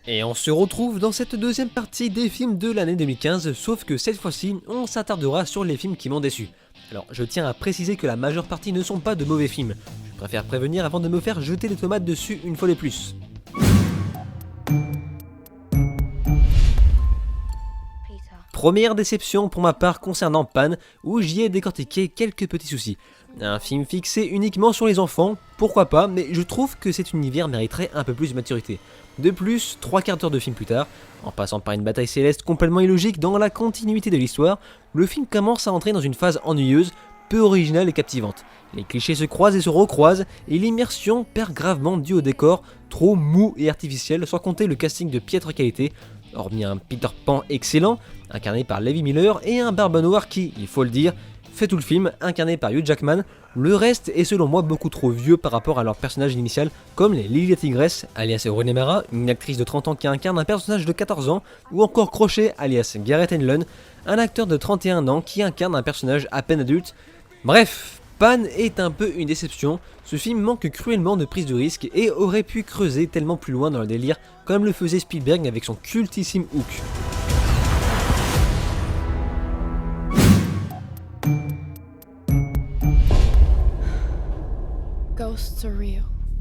Et on se retrouve dans cette deuxième partie des films de l'année 2015, sauf que cette fois-ci, on s'attardera sur les films qui m'ont déçu. Alors, je tiens à préciser que la majeure partie ne sont pas de mauvais films. Je préfère prévenir avant de me faire jeter des tomates dessus une fois de plus. Première déception pour ma part concernant Pan, où j'y ai décortiqué quelques petits soucis. Un film fixé uniquement sur les enfants, pourquoi pas, mais je trouve que cet univers mériterait un peu plus de maturité. De plus, 3/4 d'heure de film plus tard, en passant par une bataille céleste complètement illogique dans la continuité de l'histoire, le film commence à entrer dans une phase ennuyeuse, peu originale et captivante. Les clichés se croisent et se recroisent, et l'immersion perd gravement dû au décor, trop mou et artificiel, sans compter le casting de piètre qualité, hormis un Peter Pan excellent, incarné par Levi Miller, et un Barbe Noire qui, il faut le dire, fait tout le film, incarné par Hugh Jackman. Le reste est selon moi beaucoup trop vieux par rapport à leur personnage initial, comme les Lily la Tigresse, alias Rooney Mara, une actrice de 30 ans qui incarne un personnage de 14 ans, ou encore Crochet, alias Gareth Edlund, un acteur de 31 ans qui incarne un personnage à peine adulte. Bref, Pan est un peu une déception, ce film manque cruellement de prise de risque et aurait pu creuser tellement plus loin dans le délire comme le faisait Spielberg avec son cultissime Hook.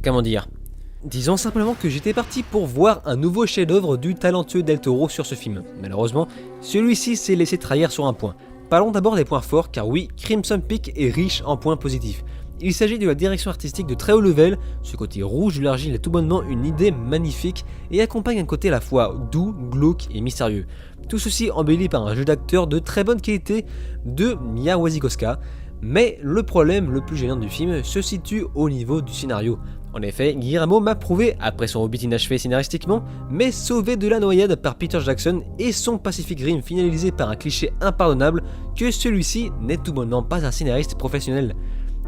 Comment dire ? Disons simplement que j'étais parti pour voir un nouveau chef-d'œuvre du talentueux Del Toro sur ce film. Malheureusement, celui-ci s'est laissé trahir sur un point. Parlons d'abord des points forts, car oui, Crimson Peak est riche en points positifs. Il s'agit de la direction artistique de très haut level, ce côté rouge de l'argile est tout bonnement une idée magnifique et accompagne un côté à la fois doux, glauque et mystérieux. Tout ceci embelli par un jeu d'acteurs de très bonne qualité de Mia Wasikowska. Mais le problème le plus gênant du film se situe au niveau du scénario. En effet, Guillermo m'a prouvé, après son Hobbit inachevé scénaristiquement, mais sauvé de la noyade par Peter Jackson et son Pacific Rim finalisé par un cliché impardonnable, que celui-ci n'est tout bonnement pas un scénariste professionnel.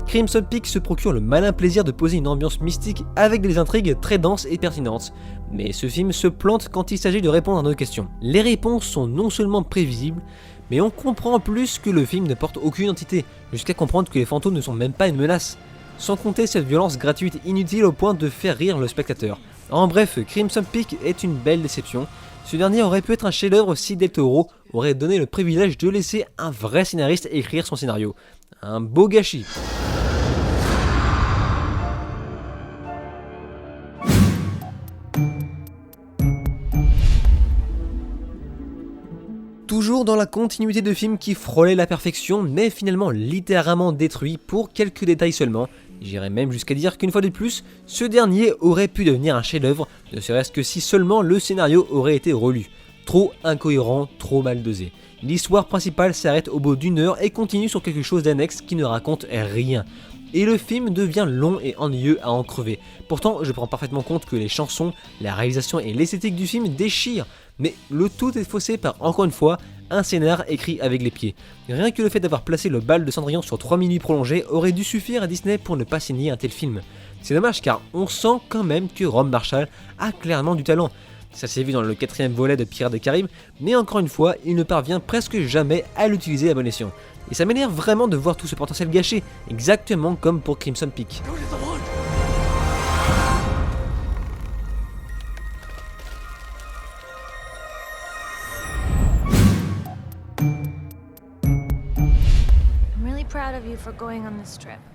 Crimson Peak se procure le malin plaisir de poser une ambiance mystique avec des intrigues très denses et pertinentes. Mais ce film se plante quand il s'agit de répondre à nos questions. Les réponses sont non seulement prévisibles, mais on comprend plus que le film ne porte aucune entité, jusqu'à comprendre que les fantômes ne sont même pas une menace. Sans compter cette violence gratuite inutile au point de faire rire le spectateur. En bref, Crimson Peak est une belle déception. Ce dernier aurait pu être un chef-d'œuvre si Del Toro aurait donné le privilège de laisser un vrai scénariste écrire son scénario. Un beau gâchis. Toujours dans la continuité de films qui frôlaient la perfection, mais finalement littéralement détruits pour quelques détails seulement. J'irais même jusqu'à dire qu'une fois de plus, ce dernier aurait pu devenir un chef-d'œuvre, ne serait-ce que si seulement le scénario aurait été relu. Trop incohérent, trop mal dosé. L'histoire principale s'arrête au bout d'une heure et continue sur quelque chose d'annexe qui ne raconte rien. Et le film devient long et ennuyeux à en crever. Pourtant, je prends parfaitement compte que les chansons, la réalisation et l'esthétique du film déchirent, mais le tout est faussé par, encore une fois, un scénar écrit avec les pieds. Rien que le fait d'avoir placé le bal de Cendrillon sur 3 minutes prolongées aurait dû suffire à Disney pour ne pas signer un tel film. C'est dommage car on sent quand même que Ron Marshall a clairement du talent. Ça s'est vu dans le 4e volet de Pirates des Caraïbes, mais encore une fois, il ne parvient presque jamais à l'utiliser à bon escient. Et ça m'énerve vraiment de voir tout ce potentiel gâché, exactement comme pour Crimson Peak.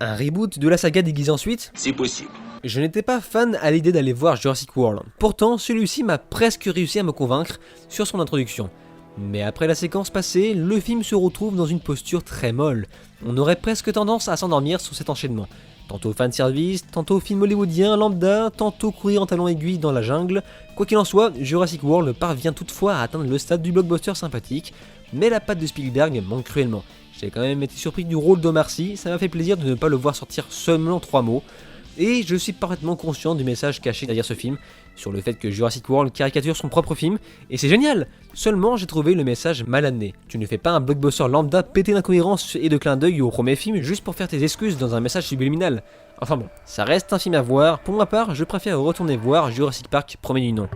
Un reboot de la saga déguisé ensuite ? C'est possible. Je n'étais pas fan à l'idée d'aller voir Jurassic World. Pourtant, celui-ci m'a presque réussi à me convaincre sur son introduction. Mais après la séquence passée, le film se retrouve dans une posture très molle. On aurait presque tendance à s'endormir sur cet enchaînement. Tantôt fanservice, tantôt film hollywoodien lambda, tantôt courir en talons aiguilles dans la jungle. Quoi qu'il en soit, Jurassic World parvient toutefois à atteindre le stade du blockbuster sympathique, mais la patte de Spielberg manque cruellement. J'ai quand même été surpris du rôle d'Omar Sy, ça m'a fait plaisir de ne pas le voir sortir seulement 3 mots. Et je suis parfaitement conscient du message caché derrière ce film, sur le fait que Jurassic World caricature son propre film, et c'est génial. Seulement j'ai trouvé le message mal amené. Tu ne fais pas un blockbuster lambda pété d'incohérences et de clins d'œil au premier film juste pour faire tes excuses dans un message subliminal. Enfin bon, ça reste un film à voir, pour ma part je préfère retourner voir Jurassic Park premier du nom.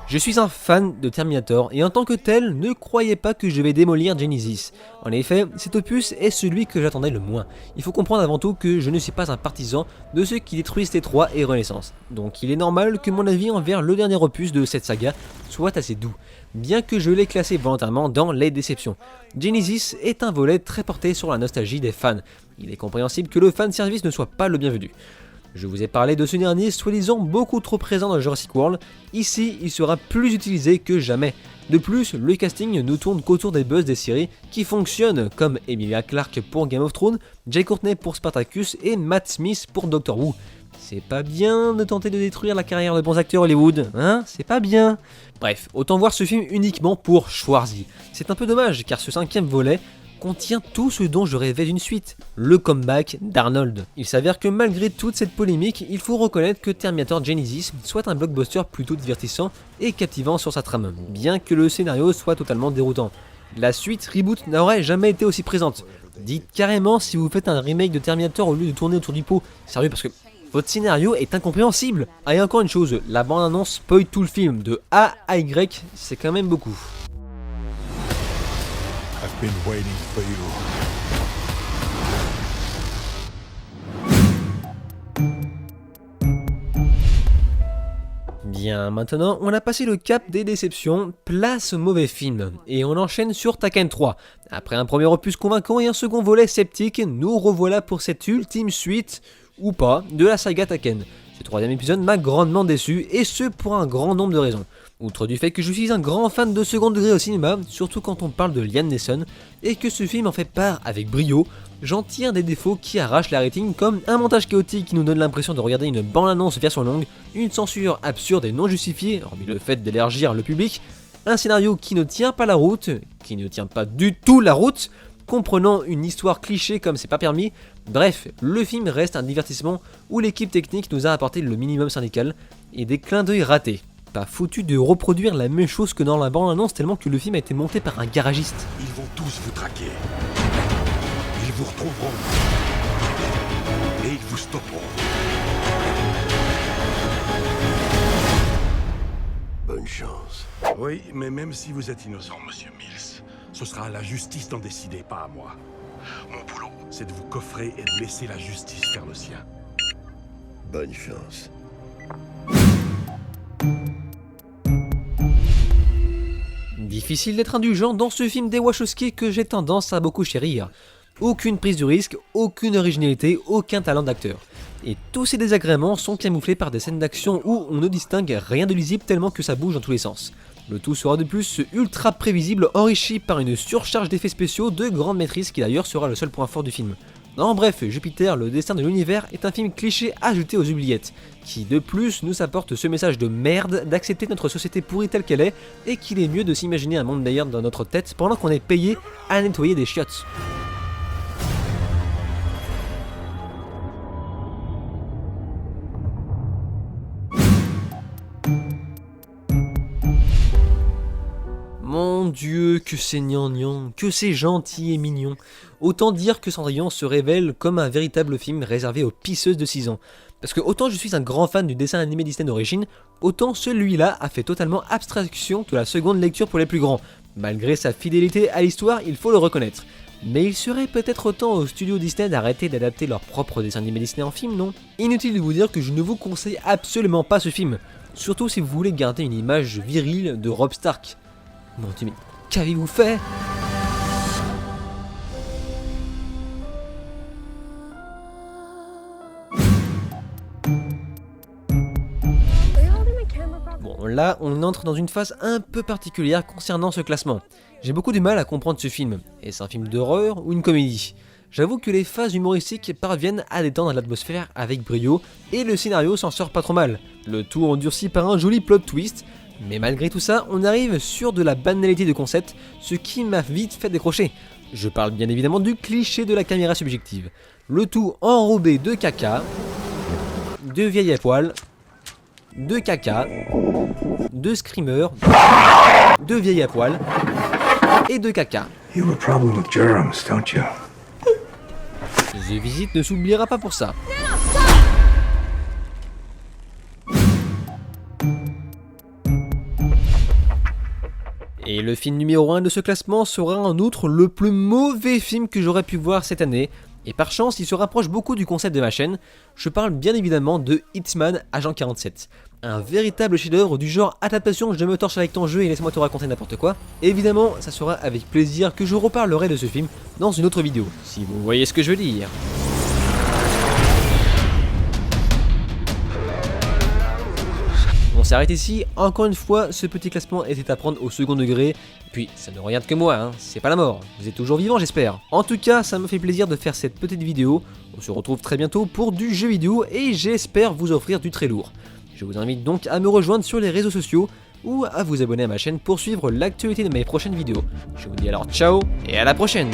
Je suis un fan de Terminator et en tant que tel, ne croyez pas que je vais démolir Genesis. En effet, cet opus est celui que j'attendais le moins. Il faut comprendre avant tout que je ne suis pas un partisan de ceux qui détruisent T3 et Renaissance. Donc il est normal que mon avis envers le dernier opus de cette saga soit assez doux, bien que je l'ai classé volontairement dans les déceptions. Genesis est un volet très porté sur la nostalgie des fans. Il est compréhensible que le fanservice ne soit pas le bienvenu. Je vous ai parlé de ce dernier soi-disant beaucoup trop présent dans Jurassic World, ici il sera plus utilisé que jamais. De plus, le casting ne tourne qu'autour des buzz des séries qui fonctionnent, comme Emilia Clarke pour Game of Thrones, Jay Courtney pour Spartacus et Matt Smith pour Doctor Who. C'est pas bien de tenter de détruire la carrière de bons acteurs Hollywood, hein? C'est pas bien. Bref, autant voir ce film uniquement pour Schwarzy. C'est un peu dommage car ce 5e volet contient tout ce dont je rêvais d'une suite, le comeback d'Arnold. Il s'avère que malgré toute cette polémique, il faut reconnaître que Terminator Genesis soit un blockbuster plutôt divertissant et captivant sur sa trame, bien que le scénario soit totalement déroutant. La suite Reboot n'aurait jamais été aussi présente. Dites carrément si vous faites un remake de Terminator au lieu de tourner autour du pot. Sérieux, parce que votre scénario est incompréhensible. Ah, et encore une chose, la bande-annonce spoil tout le film, de A à Y, c'est quand même beaucoup. I've been waiting for you. Bien, maintenant on a passé le cap des déceptions, place au mauvais film, et on enchaîne sur Taken 3. Après un premier opus convaincant et un second volet sceptique, nous revoilà pour cette ultime suite, ou pas, de la saga Taken. Ce 3e épisode m'a grandement déçu, et ce pour un grand nombre de raisons. Outre du fait que je suis un grand fan de second degré au cinéma, surtout quand on parle de Liam Neeson, et que ce film en fait part avec brio, j'en tire des défauts qui arrachent la rating comme un montage chaotique qui nous donne l'impression de regarder une bande-annonce version longue, une censure absurde et non justifiée, hormis le fait d'élargir le public, un scénario qui ne tient pas la route, qui ne tient pas du tout la route, comprenant une histoire cliché comme c'est pas permis. Bref, le film reste un divertissement où l'équipe technique nous a apporté le minimum syndical et des clins d'œil ratés. Pas foutu de reproduire la même chose que dans la bande-annonce tellement que le film a été monté par un garagiste. Ils vont tous vous traquer. Ils vous retrouveront. Et ils vous stopperont. Bonne chance. Oui, mais même si vous êtes innocent, monsieur Mills, ce sera à la justice d'en décider, pas à moi. Mon boulot, c'est de vous coffrer et de laisser la justice faire le sien. Bonne chance. Difficile d'être indulgent dans ce film des Wachowski que j'ai tendance à beaucoup chérir. Aucune prise de risque, aucune originalité, aucun talent d'acteur. Et tous ces désagréments sont camouflés par des scènes d'action où on ne distingue rien de lisible tellement que ça bouge dans tous les sens. Le tout sera de plus ultra prévisible, enrichi par une surcharge d'effets spéciaux de grande maîtrise qui d'ailleurs sera le seul point fort du film. En bref, Jupiter, le destin de l'univers est un film cliché ajouté aux oubliettes, qui de plus nous apporte ce message de merde d'accepter notre société pourrie telle qu'elle est, et qu'il est mieux de s'imaginer un monde meilleur dans notre tête pendant qu'on est payé à nettoyer des chiottes. Mon Dieu, que c'est gnangnan, que c'est gentil et mignon. Autant dire que Cendrillon se révèle comme un véritable film réservé aux pisseuses de 6 ans. Parce que autant je suis un grand fan du dessin animé Disney d'origine, autant celui-là a fait totalement abstraction de la seconde lecture pour les plus grands. Malgré sa fidélité à l'histoire, il faut le reconnaître. Mais il serait peut-être temps au studio Disney d'arrêter d'adapter leur propre dessin animé Disney en film, non? Inutile de vous dire que je ne vous conseille absolument pas ce film. Surtout si vous voulez garder une image virile de Robb Stark. Mon Dieu, mais qu'avez-vous fait? Bon, là, on entre dans une phase un peu particulière concernant ce classement. J'ai beaucoup de mal à comprendre ce film. Est-ce un film d'horreur ou une comédie? J'avoue que les phases humoristiques parviennent à détendre l'atmosphère avec brio, et le scénario s'en sort pas trop mal. Le tout endurci par un joli plot twist. Mais malgré tout ça, on arrive sur de la banalité de concept, ce qui m'a vite fait décrocher. Je parle bien évidemment du cliché de la caméra subjective. Le tout enrobé de caca, de vieilles à poil, de caca, de screamer, de vieilles à poil et de caca. You have a problem with germs, don't you? The Visit ne s'oubliera pas pour ça. Et le film numéro 1 de ce classement sera en outre le plus mauvais film que j'aurais pu voir cette année, et par chance il se rapproche beaucoup du concept de ma chaîne. Je parle bien évidemment de Hitman Agent 47. Un véritable chef-d'œuvre du genre adaptation je me torche avec ton jeu et laisse-moi te raconter n'importe quoi. Évidemment, ça sera avec plaisir que je reparlerai de ce film dans une autre vidéo, si vous voyez ce que je veux dire. On s'arrête ici, encore une fois, ce petit classement était à prendre au second degré, puis ça ne regarde que moi, hein, c'est pas la mort, vous êtes toujours vivant j'espère. En tout cas, ça me fait plaisir de faire cette petite vidéo, on se retrouve très bientôt pour du jeu vidéo et j'espère vous offrir du très lourd. Je vous invite donc à me rejoindre sur les réseaux sociaux ou à vous abonner à ma chaîne pour suivre l'actualité de mes prochaines vidéos. Je vous dis alors ciao et à la prochaine.